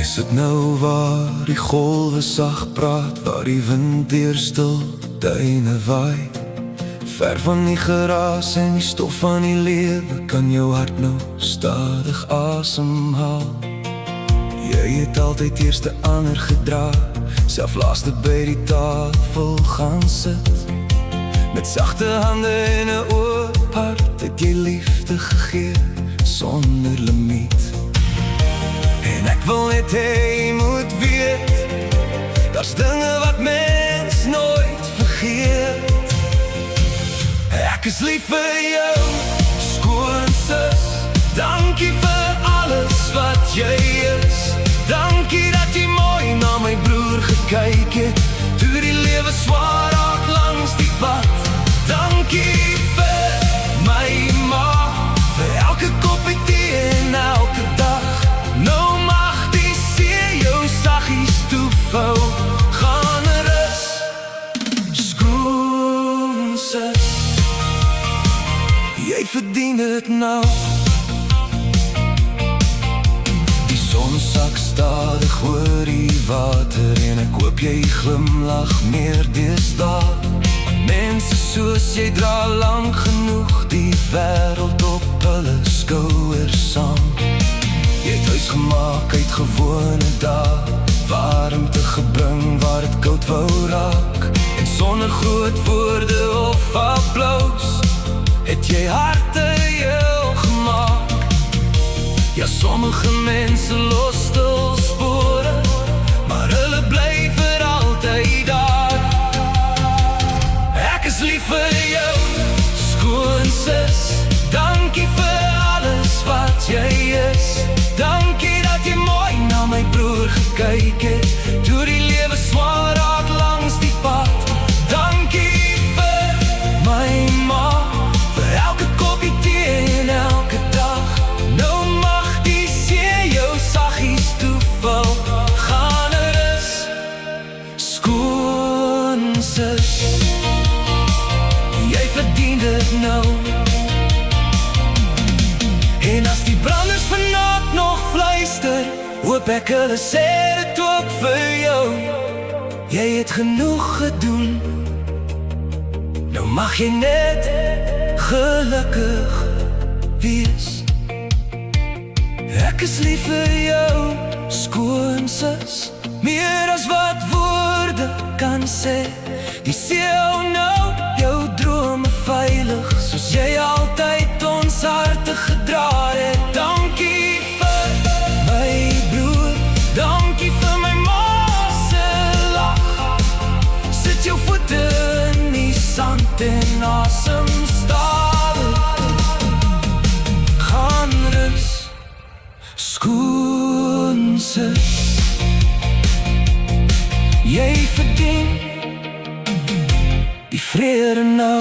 Sit nou waar die golwe sag praat, waar die wind deur stil duine waai. Ver van die geraas en die stof van die lewe kan jou hart nou stadig asemhaal. Jy het altyd eerste ander gedra, self laaste by die tafel gaan sit. Met sagte hande en 'n oop hart het jy liefde gegee sonder limiet. En ek wil net hê jy moet weet, daar's dinge wat mens nooit vergeet. Ek is lief vir jou, skoonsus. Dankie vir alles wat jy is. Dankie dat jy mooi na my broer gekyk het, toe die lewe swaar raak langs die pad. Dankie vir my ma, vir elke koppie tee en elke dag. Nou mag die see jou saggies toevou, gaan rus, skoonsus. Jy verdien dit nou. Die son sak stadig oor die water en ek hoop jy glimlag meer deesdae. Mense soos jy dra lang genoeg die wêreld op hulle skouers saam. Jy het huis gemaak uit gewone dae, warmte gebring waar het koud wou raak. En sonder groot woorde of applaus het jy harte heel gemaak. Ja, sommige mense los stil spore, maar hulle bly vir altyd daar. Ek is lief vir jou, skoonsus. Dankie vir alles wat jy is. Dankie dat jy mooi na my broer gekyk het, toe die lewe swaar raak langs die pad. Dankie vir my ma, vir elke koppie tee en elke dag. Nou mag die see jou saggies toevou, gaan rus, skoonsus. Jy verdien dit nou. En as die branders vannaand nog fluister, hoop ek hulle sê dit ook vir jou. Jy het genoeg gedoen, nou mag jy net gelukkig wees. Ek is lief vir jou, skoonsus, meer as wat woorde kan sê. Die see hou nou jou drome veilig, soos jy altyd ons harte gedra het. Dankie vir my broer, dankie vir my ma se lag. Sit jou voete in die sand en asem stadig, gaan rus, skoonsus. Jy verdien die vrede nou.